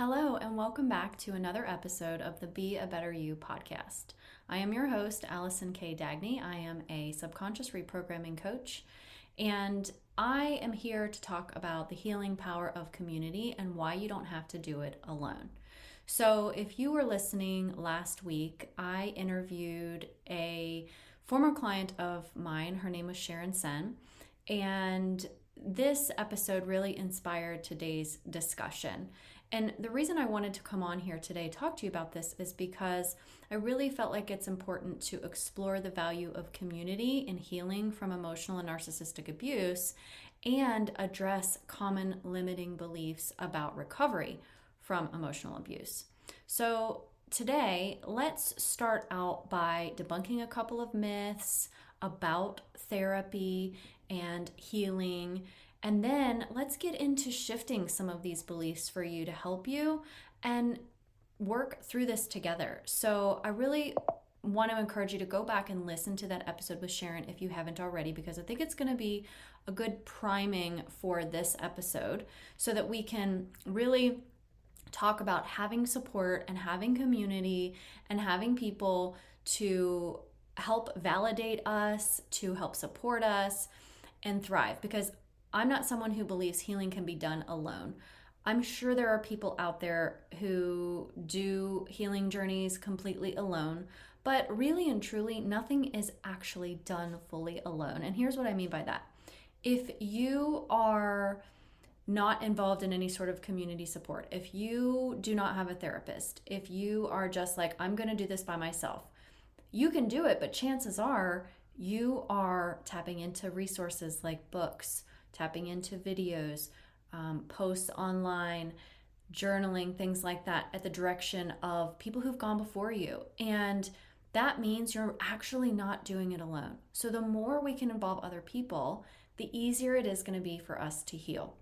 Hello, and welcome back to another episode of the Be a Better You podcast. I am your host, Allison K. Dagney. I am a subconscious reprogramming coach, and I am here to talk about the healing power of community and why you don't have to do it alone. So, if you were listening last week, I interviewed a former client of mine. Her name was Sheryn Senn, and this episode really inspired today's discussion. And the reason I wanted to come on here today talk to you about this is because I really felt like it's important to explore the value of community in healing from emotional and narcissistic abuse and address common limiting beliefs about recovery from emotional abuse. So today, let's start out by debunking a couple of myths about therapy and healing. And then let's get into shifting some of these beliefs for you to help you and work through this together. So I really want to encourage you to go back and listen to that episode with Sheryn if you haven't already, because I think it's going to be a good priming for this episode so that we can really talk about having support and having community and having people to help validate us, to help support us and thrive. Because I'm not someone who believes healing can be done alone. I'm sure there are people out there who do healing journeys completely alone, but really and truly, nothing is actually done fully alone. And here's what I mean by that. If you are not involved in any sort of community support, if you do not have a therapist, if you are just like, I'm going to do this by myself, you can do it, but chances are you are tapping into resources like books, tapping into videos, posts online, journaling, things like that at the direction of people who've gone before you. And that means you're actually not doing it alone. So the more we can involve other people, the easier it is going to be for us to heal.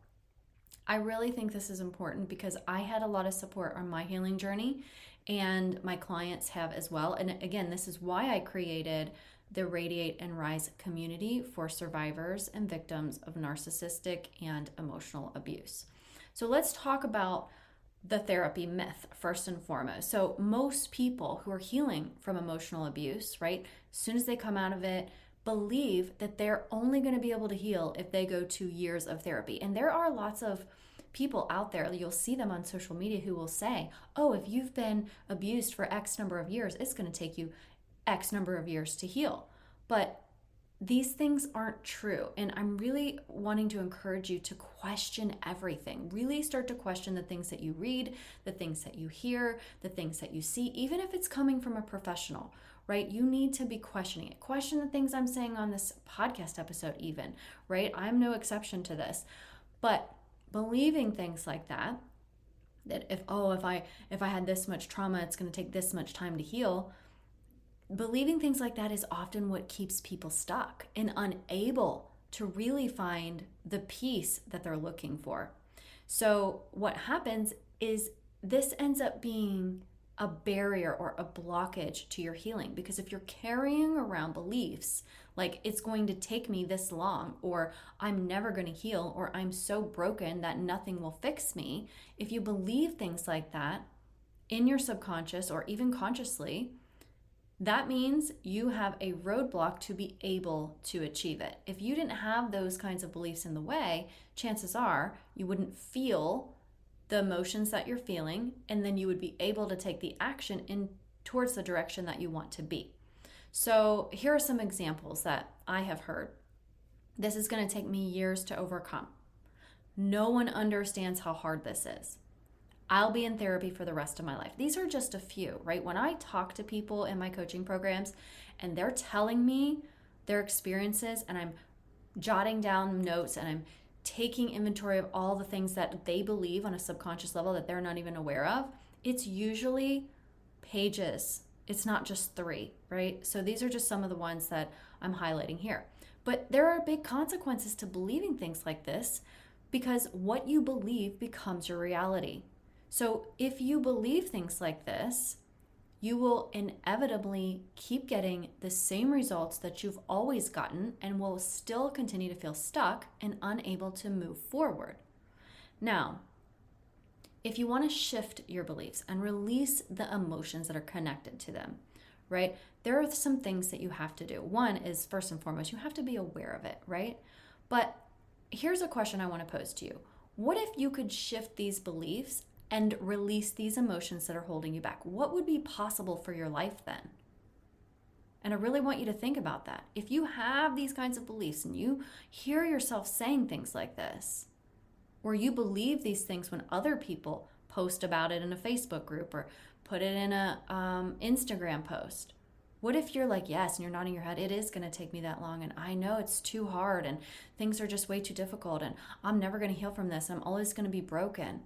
I really think this is important because I had a lot of support on my healing journey, and my clients have as well. And again, this is why I created the Radiate and Rise community for survivors and victims of narcissistic and emotional abuse. So let's talk about the therapy myth first and foremost. So most people who are healing from emotional abuse, right, as soon as they come out of it, believe that they're only going to be able to heal if they go to years of therapy. And there are lots of people out there, you'll see them on social media, who will say, oh, if you've been abused for X number of years, it's going to take you X number of years to heal. But these things aren't true. And I'm really wanting to encourage you to question everything. Really start to question the things that you read, the things that you hear, the things that you see, even if it's coming from a professional, right? You need to be questioning it. Question the things I'm saying on this podcast episode even, right? I'm no exception to this. But believing things like that if I had this much trauma, it's going to take this much time to heal. Believing things like that is often what keeps people stuck and unable to really find the peace that they're looking for. So what happens is this ends up being a barrier or a blockage to your healing, because if you're carrying around beliefs like it's going to take me this long, or I'm never going to heal, or I'm so broken that nothing will fix me, if you believe things like that in your subconscious or even consciously, that means you have a roadblock to be able to achieve it. If you didn't have those kinds of beliefs in the way, chances are you wouldn't feel the emotions that you're feeling, and then you would be able to take the action in towards the direction that you want to be. So here are some examples that I have heard. This is going to take me years to overcome. No one understands how hard this is. I'll be in therapy for the rest of my life. These are just a few, right? When I talk to people in my coaching programs and they're telling me their experiences, and I'm jotting down notes and I'm taking inventory of all the things that they believe on a subconscious level that they're not even aware of, it's usually pages. It's not just 3, right? So these are just some of the ones that I'm highlighting here. But there are big consequences to believing things like this, because what you believe becomes your reality. So if you believe things like this, you will inevitably keep getting the same results that you've always gotten and will still continue to feel stuck and unable to move forward. Now, if you want to shift your beliefs and release the emotions that are connected to them, right? There are some things that you have to do. One is, first and foremost, you have to be aware of it, right? But here's a question I want to pose to you. What if you could shift these beliefs and release these emotions that are holding you back? What would be possible for your life then? And I really want you to think about that. If you have these kinds of beliefs and you hear yourself saying things like this, or you believe these things when other people post about it in a Facebook group or put it in a Instagram post, what if you're like, yes, and you're nodding your head, it is going to take me that long, and I know it's too hard, and things are just way too difficult, and I'm never going to heal from this, I'm always going to be broken,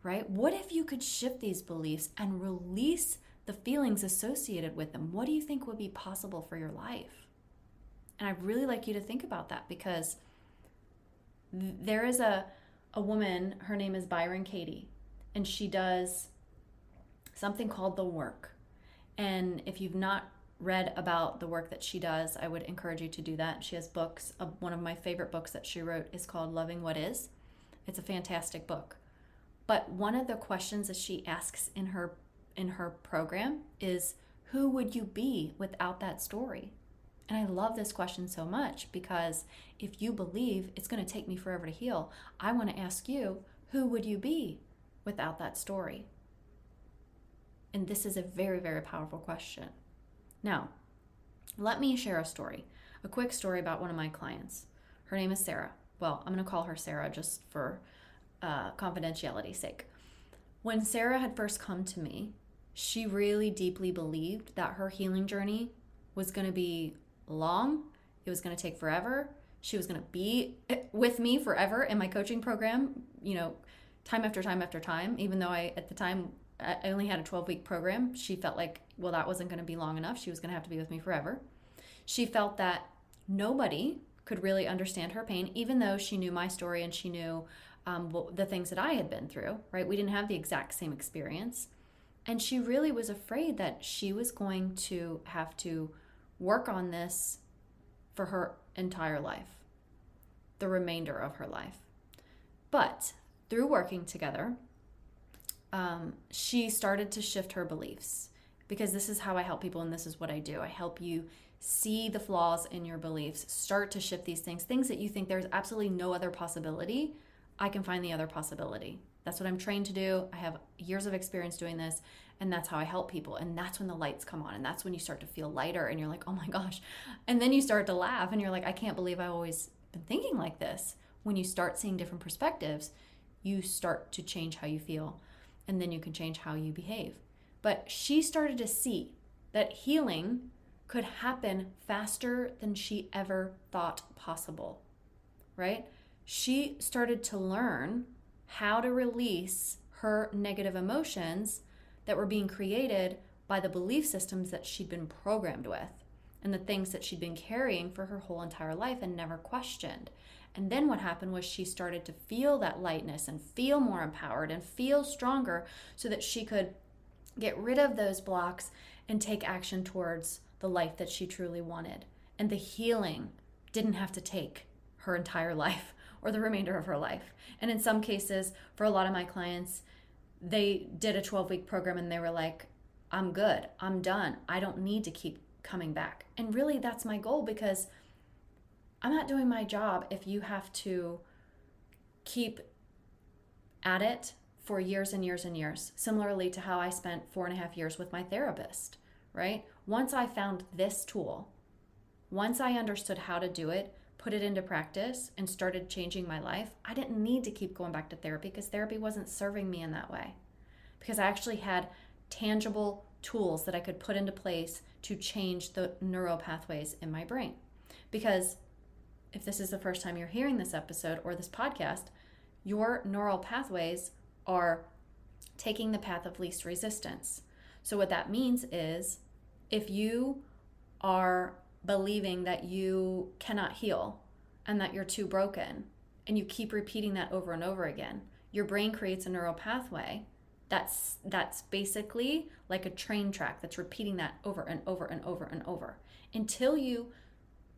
right? What if you could shift these beliefs and release the feelings associated with them? What do you think would be possible for your life? And I'd really like you to think about that, because there is a woman, her name is Byron Katie, and she does something called The Work. And if you've not read about the work that she does, I would encourage you to do that. She has books. One of my favorite books that she wrote is called Loving What Is. It's a fantastic book. But one of the questions that she asks in her program is, who would you be without that story? And I love this question so much, because if you believe it's going to take me forever to heal, I want to ask you, who would you be without that story? And this is a very, very powerful question. Now, let me share a story, a quick story about one of my clients. Her name is Sarah. Well, I'm going to call her Sarah just for confidentiality's sake. When Sarah had first come to me, she really deeply believed that her healing journey was going to be long. It was going to take forever. She was going to be with me forever in my coaching program, time after time after time. Even though at the time, I only had a 12-week program, she felt like, well, that wasn't going to be long enough. She was going to have to be with me forever. She felt that nobody could really understand her pain, even though she knew my story and she knew the things that I had been through, right? We didn't have the exact same experience. And she really was afraid that she was going to have to work on this for her entire life, the remainder of her life. But through working together, she started to shift her beliefs, because this is how I help people, and this is what I do. I help you see the flaws in your beliefs, start to shift these things that you think there's absolutely no other possibility. I can find the other possibility. That's what I'm trained to do. I have years of experience doing this, and that's how I help people. And that's when the lights come on, and that's when you start to feel lighter, and you're like, oh my gosh. And then you start to laugh, and you're like, I can't believe I've always been thinking like this. When you start seeing different perspectives, you start to change how you feel, and then you can change how you behave. But she started to see that healing could happen faster than she ever thought possible, right? She started to learn how to release her negative emotions that were being created by the belief systems that she'd been programmed with and the things that she'd been carrying for her whole entire life and never questioned. And then what happened was she started to feel that lightness and feel more empowered and feel stronger, so that she could get rid of those blocks and take action towards the life that she truly wanted. And the healing didn't have to take her entire life or the remainder of her life. And in some cases, for a lot of my clients, they did a 12-week program and they were like, I'm good, I'm done, I don't need to keep coming back. And really, that's my goal, because I'm not doing my job if you have to keep at it for years and years and years. Similarly to how I spent 4.5 years with my therapist, right? Once I found this tool, once I understood how to do it, put it into practice, and started changing my life, I didn't need to keep going back to therapy, because therapy wasn't serving me in that way. Because I actually had tangible tools that I could put into place to change the neural pathways in my brain. Because if this is the first time you're hearing this episode or this podcast, your neural pathways are taking the path of least resistance. So what that means is, if you are believing that you cannot heal and that you're too broken, and you keep repeating that over and over again, your brain creates a neural pathway that's basically like a train track that's repeating that over and over and over and over until you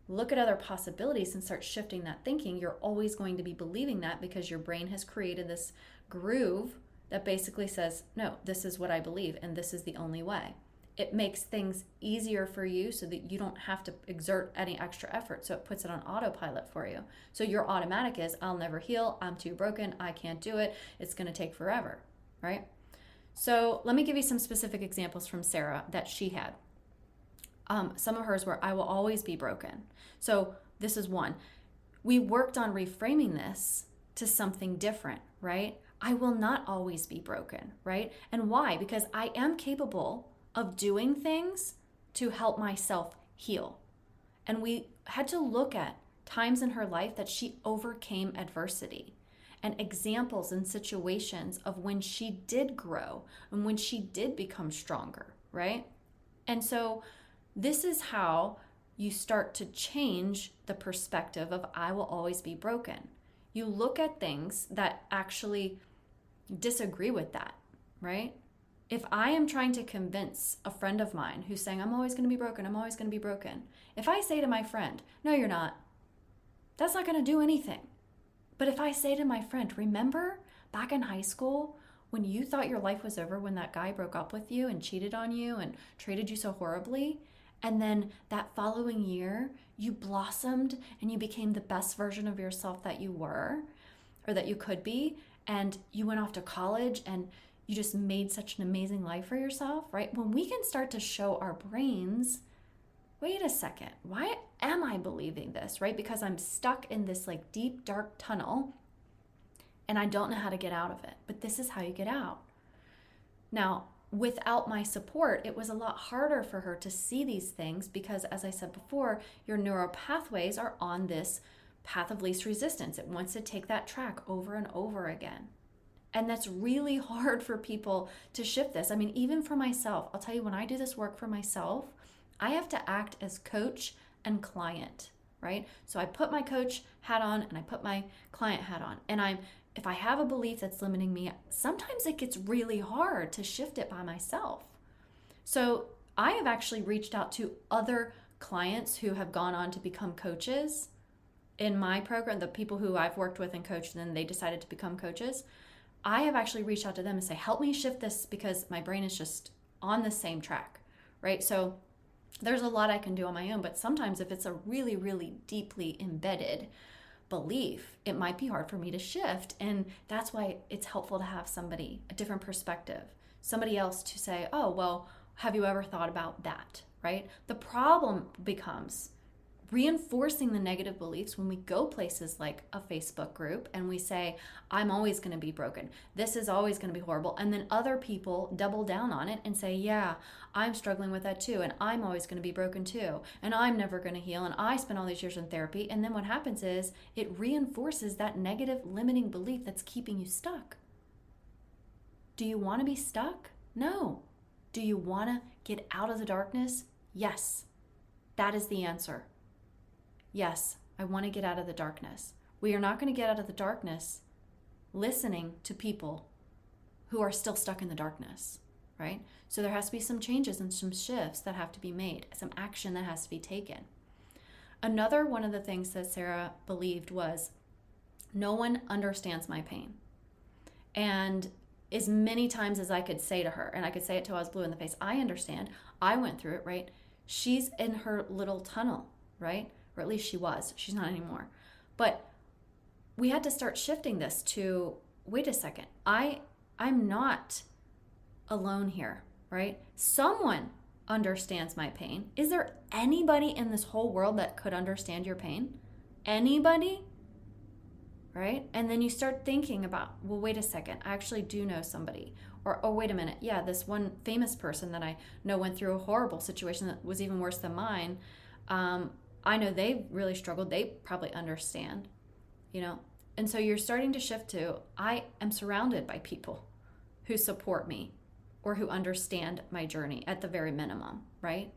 look at other possibilities and start shifting that thinking. You're always going to be believing that, because your brain has created this groove that basically says, no, this is what I believe and this is the only way. It makes things easier for you so that you don't have to exert any extra effort. So it puts it on autopilot for you. So your automatic is, I'll never heal. I'm too broken. I can't do it. It's going to take forever, right? So let me give you some specific examples from Sarah that she had. Some of hers were, I will always be broken. So this is one. We worked on reframing this to something different, right? I will not always be broken, right? And why? Because I am capable of doing things to help myself heal. And we had to look at times in her life that she overcame adversity and examples and situations of when she did grow and when she did become stronger, right? And so this is how you start to change the perspective of I will always be broken. You look at things that actually disagree with that, right? If I am trying to convince a friend of mine who's saying, I'm always going to be broken, I'm always going to be broken. If I say to my friend, no, you're not, that's not going to do anything. But if I say to my friend, remember back in high school when you thought your life was over when that guy broke up with you and cheated on you and treated you so horribly? And then that following year, you blossomed and you became the best version of yourself that you were or that you could be. And you went off to college and you just made such an amazing life for yourself, right? When we can start to show our brains, wait a second, why am I believing this, right? Because I'm stuck in this like deep, dark tunnel and I don't know how to get out of it. But this is how you get out. Now, without my support, it was a lot harder for her to see these things because, as I said before, your neural pathways are on this path of least resistance. It wants to take that track over and over again. And that's really hard for people to shift this. I mean, even for myself, I'll tell you, when I do this work for myself, I have to act as coach and client, right? So I put my coach hat on and I put my client hat on. And if I have a belief that's limiting me, sometimes it gets really hard to shift it by myself. So I have actually reached out to other clients who have gone on to become coaches in my program, the people who I've worked with and coached, and then they decided to become coaches. I have actually reached out to them and say, help me shift this because my brain is just on the same track, right? So there's a lot I can do on my own, but sometimes if it's a really, really deeply embedded belief, it might be hard for me to shift. And that's why it's helpful to have somebody, a different perspective, somebody else to say, oh, well, have you ever thought about that, right? The problem becomes reinforcing the negative beliefs when we go places like a Facebook group and we say, I'm always going to be broken. This is always going to be horrible. And then other people double down on it and say, yeah, I'm struggling with that too. And I'm always going to be broken too. And I'm never going to heal. And I spent all these years in therapy. And then what happens is it reinforces that negative limiting belief that's keeping you stuck. Do you want to be stuck? No. Do you want to get out of the darkness? Yes. That is the answer. Yes, I want to get out of the darkness. We are not going to get out of the darkness listening to people who are still stuck in the darkness, right? So there has to be some changes and some shifts that have to be made, some action that has to be taken. Another one of the things that Sarah believed was, no one understands my pain. And as many times as I could say to her, and I could say it till I was blue in the face, I understand. I went through it, right? She's in her little tunnel, right? Or at least she was. She's not anymore. But we had to start shifting this to, wait a second, I'm not alone here, right? Someone understands my pain. Is there anybody in this whole world that could understand your pain? Anybody? Right? And then you start thinking about, well, wait a second, I actually do know somebody. Or, oh, wait a minute, yeah, this one famous person that I know went through a horrible situation that was even worse than mine. I know they really struggled. They probably understand, you know? And so you're starting to shift to, I am surrounded by people who support me or who understand my journey at the very minimum, right?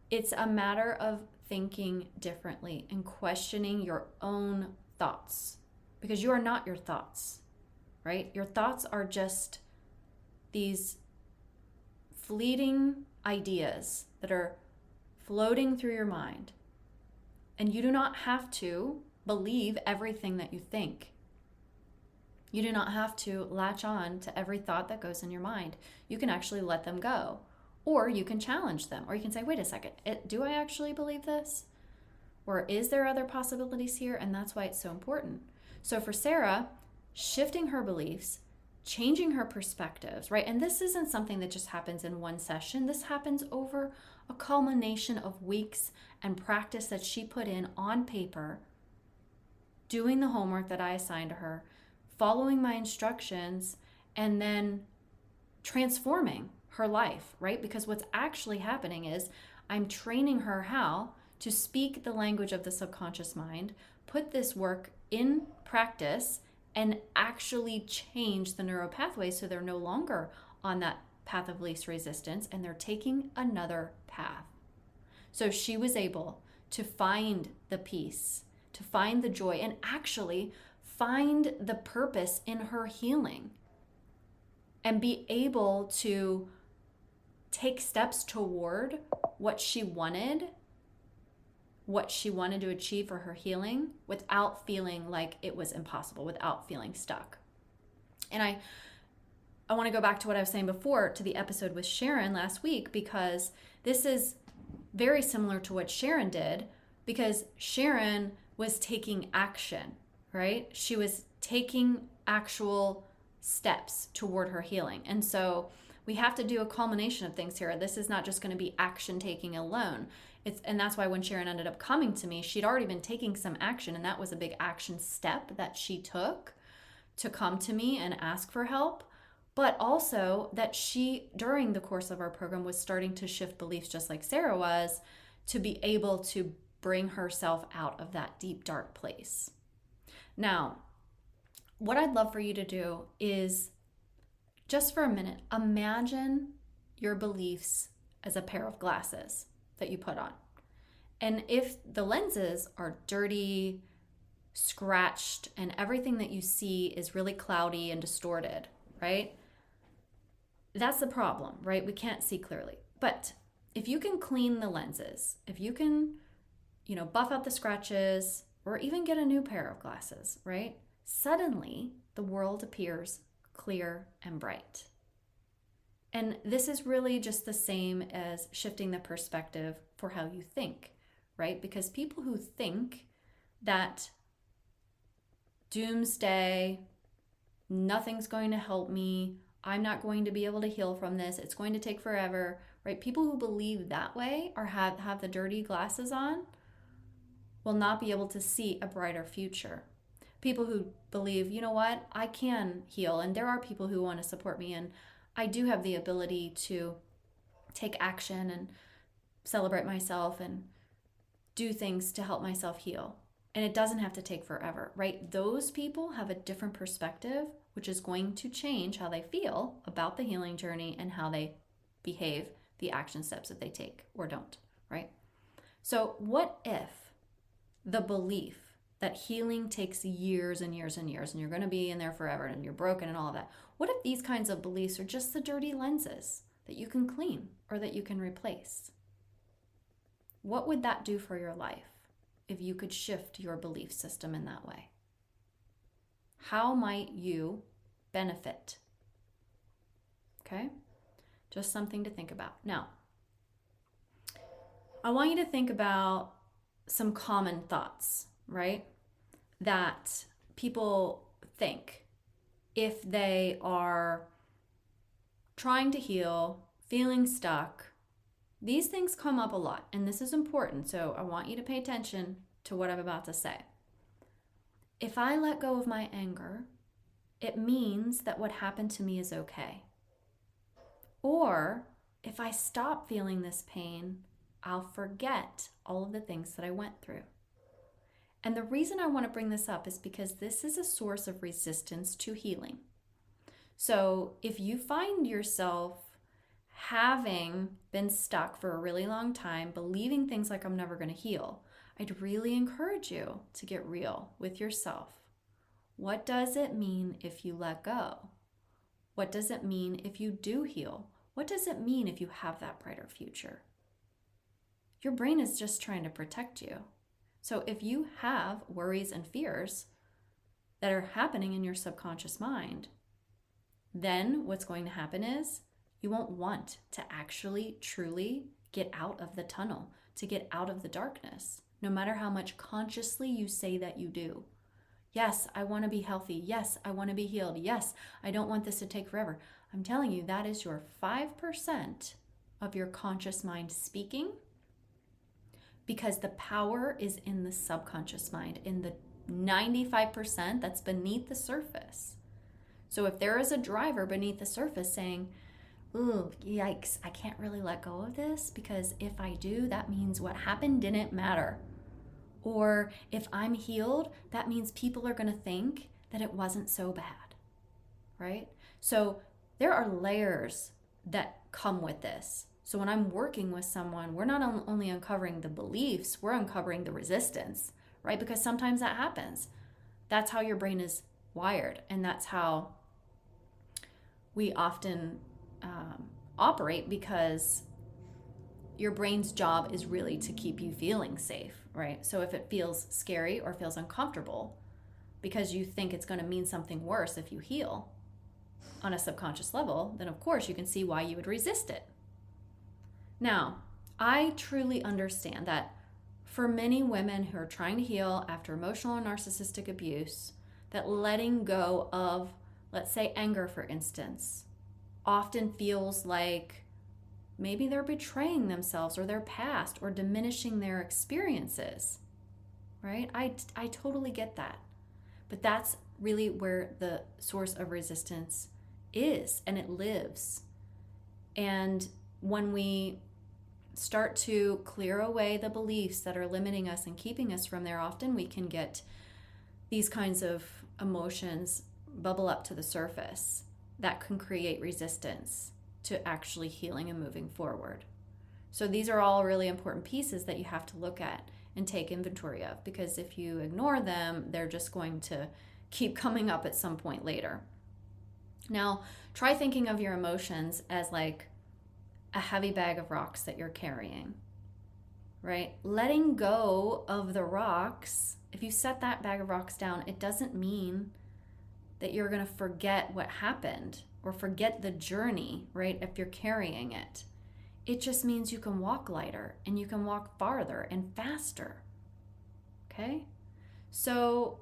It's a matter of thinking differently and questioning your own thoughts, because you are not your thoughts, right? Your thoughts are just these fleeting ideas that are floating through your mind. And you do not have to believe everything that you think. You do not have to latch on to every thought that goes in your mind. You can actually let them go. Or you can challenge them. Or you can say, wait a second, do I actually believe this? Or is there other possibilities here? And that's why it's so important. So for Sarah, shifting her beliefs, changing her perspectives, right? And this isn't something that just happens in one session. This happens over a culmination of weeks and practice that she put in on paper, doing the homework that I assigned to her, following my instructions, and then transforming her life, right? Because what's actually happening is I'm training her how to speak the language of the subconscious mind, put this work in practice, and actually change the neural pathways so they're no longer on that path of least resistance and they're taking another path. So she was able to find the peace, to find the joy, and actually find the purpose in her healing and be able to take steps toward what she wanted to achieve for her healing without feeling like it was impossible, without feeling stuck. And I want to go back to what I was saying before, to the episode with Sheryn last week, because this is very similar to what Sheryn did, because Sheryn was taking action, right? She was taking actual steps toward her healing. And so we have to do a culmination of things here. This is not just going to be action taking alone. And that's why when Sheryn ended up coming to me, she'd already been taking some action, and that was a big action step that she took to come to me and ask for help. But also that she, during the course of our program, was starting to shift beliefs just like Sarah was, to be able to bring herself out of that deep, dark place. Now, what I'd love for you to do is, just for a minute, imagine your beliefs as a pair of glasses that you put on. And if the lenses are dirty, scratched, and everything that you see is really cloudy and distorted, right? That's the problem, right? We can't see clearly. But if you can clean the lenses, if you can, buff out the scratches, or even get a new pair of glasses, right? Suddenly, the world appears clear and bright. And this is really just the same as shifting the perspective for how you think, right? Because people who think that doomsday, nothing's going to help me, I'm not going to be able to heal from this, it's going to take forever, right? People who believe that way or have the dirty glasses on will not be able to see a brighter future. People who believe, you know what, I can heal, and there are people who want to support me, and I do have the ability to take action and celebrate myself and do things to help myself heal. And it doesn't have to take forever, right? Those people have a different perspective, which is going to change how they feel about the healing journey and how they behave, the action steps that they take or don't, right? So what if the belief that healing takes years and years and years, and you're going to be in there forever, and you're broken and all of that. What if these kinds of beliefs are just the dirty lenses that you can clean or that you can replace? What would that do for your life if you could shift your belief system in that way? How might you benefit? Okay? Just something to think about. Now, I want you to think about some common thoughts, right? That people think if they are trying to heal, feeling stuck. These things come up a lot, and this is important, so I want you to pay attention to what I'm about to say. If I let go of my anger, it means that what happened to me is okay. Or if I stop feeling this pain, I'll forget all of the things that I went through. And the reason I want to bring this up is because this is a source of resistance to healing. So if you find yourself having been stuck for a really long time, believing things like I'm never going to heal, I'd really encourage you to get real with yourself. What does it mean if you let go? What does it mean if you do heal? What does it mean if you have that brighter future? Your brain is just trying to protect you. So if you have worries and fears, that are happening in your subconscious mind, then what's going to happen is you won't want to actually truly get out of the tunnel, to get out of the darkness, no matter how much consciously you say that you do. Yes, I want to be healthy. Yes, I want to be healed. Yes, I don't want this to take forever. I'm telling you, that is your 5% of your conscious mind speaking, because the power is in the subconscious mind, in the 95% that's beneath the surface. So if there is a driver beneath the surface saying, ooh, yikes, I can't really let go of this because if I do, that means what happened didn't matter. Or if I'm healed, that means people are going to think that it wasn't so bad, right? So there are layers that come with this. So when I'm working with someone, we're not only uncovering the beliefs, we're uncovering the resistance, right? Because sometimes that happens. That's how your brain is wired, and that's how we often operate, because your brain's job is really to keep you feeling safe, right? So if it feels scary or feels uncomfortable because you think it's going to mean something worse if you heal on a subconscious level, then of course you can see why you would resist it. Now, I truly understand that for many women who are trying to heal after emotional or narcissistic abuse, that letting go of, let's say, anger, for instance, often feels like maybe they're betraying themselves or their past or diminishing their experiences, right? I totally get that. But that's really where the source of resistance is, and it lives. And when we start to clear away the beliefs that are limiting us and keeping us from there, often we can get these kinds of emotions bubble up to the surface that can create resistance to actually healing and moving forward. So these are all really important pieces that you have to look at and take inventory of, because if you ignore them, they're just going to keep coming up at some point later. Now, try thinking of your emotions as like a heavy bag of rocks that you're carrying, right? Letting go of the rocks, if you set that bag of rocks down, it doesn't mean that you're going to forget what happened or forget the journey, right? If you're carrying it, it just means you can walk lighter and you can walk farther and faster. Okay? So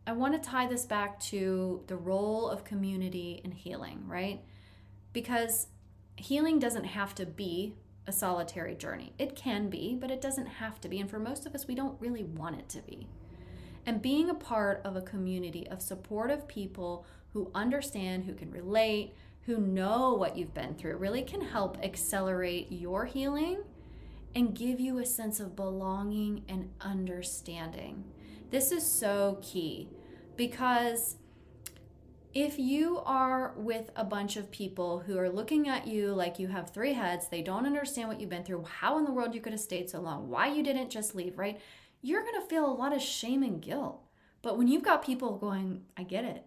I want to tie this back to the role of community in healing, right? Because healing doesn't have to be a solitary journey. It can be, but it doesn't have to be. And for most of us, we don't really want it to be. And being a part of a community of supportive people who understand, who can relate, who know what you've been through, really can help accelerate your healing and give you a sense of belonging and understanding. This is so key, because if you are with a bunch of people who are looking at you like you have three heads, they don't understand what you've been through, how in the world you could have stayed so long, why you didn't just leave, right? You're going to feel a lot of shame and guilt. But when you've got people going, I get it,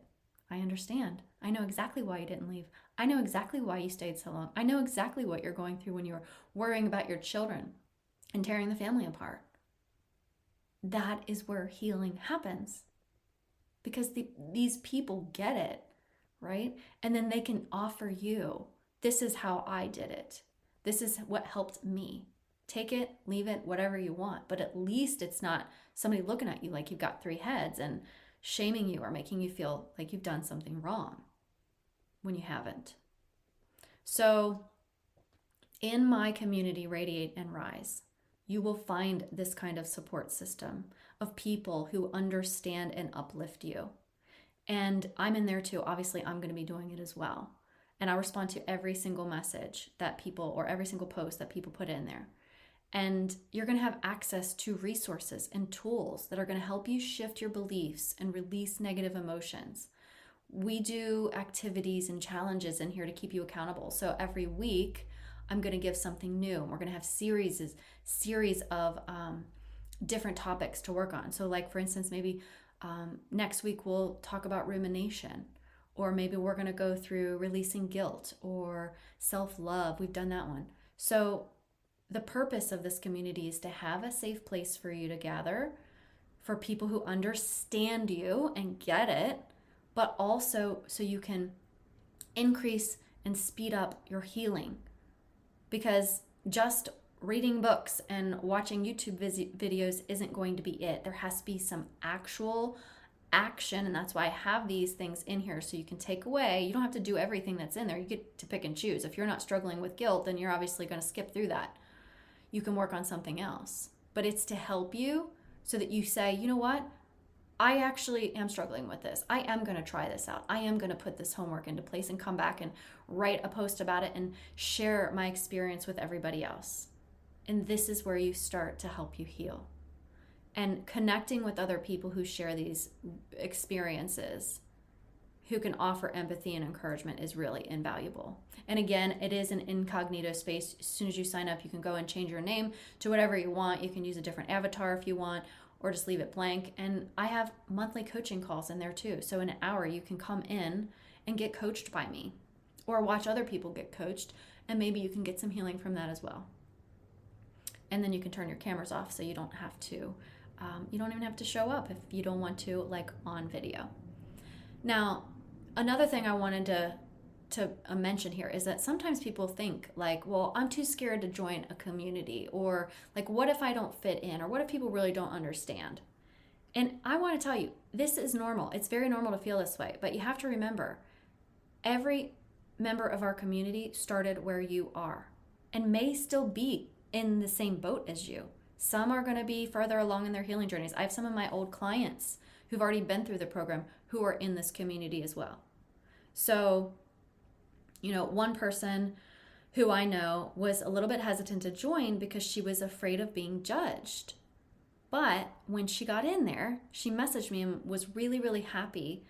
I understand, I know exactly why you didn't leave, I know exactly why you stayed so long, I know exactly what you're going through when you're worrying about your children and tearing the family apart. That is where healing happens, because these people get it, right? And then they can offer you, this is how I did it. This is what helped me. Take it, leave it, whatever you want. But at least it's not somebody looking at you like you've got three heads and shaming you or making you feel like you've done something wrong when you haven't. So in my community, Radiate and Rise, you will find this kind of support system of people who understand and uplift you. And I'm in there too. Obviously, I'm going to be doing it as well. And I respond to every single message that people, or every single post that people put in there. And you're going to have access to resources and tools that are going to help you shift your beliefs and release negative emotions. We do activities and challenges in here to keep you accountable. So every week, I'm going to give something new. We're going to have series of different topics to work on. So like, for instance, maybe next week we'll talk about rumination, or maybe we're going to go through releasing guilt or self-love. We've done that one. So the purpose of this community is to have a safe place for you to gather for people who understand you and get it, but also so you can increase and speed up your healing. Because just reading books and watching YouTube videos isn't going to be it. There has to be some actual action, and that's why I have these things in here so you can take away. You don't have to do everything that's in there. You get to pick and choose. If you're not struggling with guilt, then you're obviously going to skip through that. You can work on something else. But it's to help you so that you say, you know what? I actually am struggling with this. I am going to try this out. I am going to put this homework into place and come back and write a post about it and share my experience with everybody else. And this is where you start to help you heal. And connecting with other people who share these experiences, who can offer empathy and encouragement, is really invaluable. And again, it is an incognito space. As soon as you sign up, you can go and change your name to whatever you want. You can use a different avatar if you want, or just leave it blank. And I have monthly coaching calls in there too. So in an hour, you can come in and get coached by me, or watch other people get coached, and maybe you can get some healing from that as well. And then you can turn your cameras off so you don't have to, you don't even have to show up if you don't want to, like on video. Now, another thing I wanted to mention here is that sometimes people think like, well, I'm too scared to join a community, or like, what if I don't fit in, or what if people really don't understand? And I want to tell you, this is normal. It's very normal to feel this way, but you have to remember, every member of our community started where you are and may still be in the same boat as you. Some are going to be further along in their healing journeys. I have some of my old clients who've already been through the program who are in this community as well. So, one person who I know was a little bit hesitant to join because she was afraid of being judged. But when she got in there, she messaged me and was really, really happy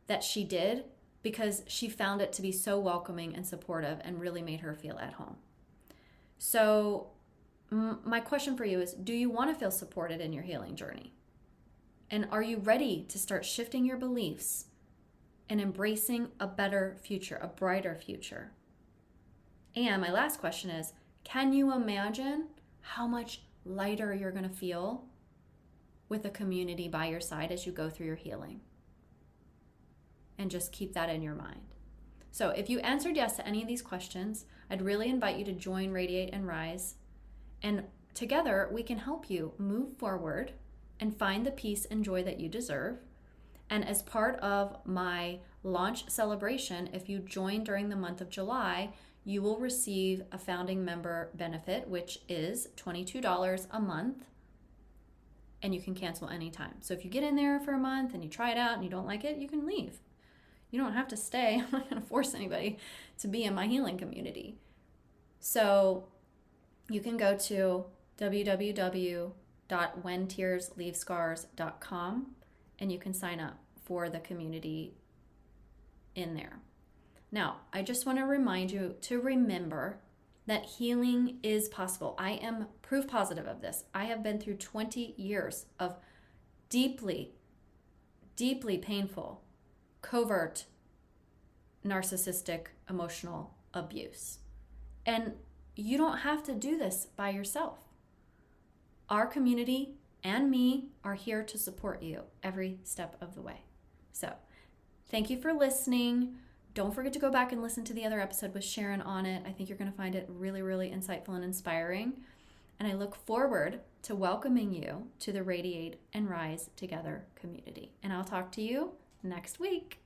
that she did, because she found it to be so welcoming and supportive and really made her feel at home. So my question for you is, do you want to feel supported in your healing journey? And are you ready to start shifting your beliefs and embracing a better future, a brighter future? And my last question is, can you imagine how much lighter you're going to feel with a community by your side as you go through your healing? And just keep that in your mind. So if you answered yes to any of these questions, I'd really invite you to join Radiate and Rise. And together we can help you move forward and find the peace and joy that you deserve. And as part of my launch celebration, if you join during the month of July, you will receive a founding member benefit, which is $22 a month, and you can cancel anytime. So if you get in there for a month and you try it out and you don't like it, you can leave. You don't have to stay. I'm not going to force anybody to be in my healing community. So you can go to www.whentearsleavescars.com and you can sign up for the community in there. Now, I just want to remind you to remember that healing is possible. I am proof positive of this. I have been through 20 years of deeply, deeply painful, covert, narcissistic, emotional abuse. And you don't have to do this by yourself. Our community and me are here to support you every step of the way. So, thank you for listening. Don't forget to go back and listen to the other episode with Sheryn on it. I think you're going to find it really, really insightful and inspiring. And I look forward to welcoming you to the Radiate and Rise Together community. And I'll talk to you next week.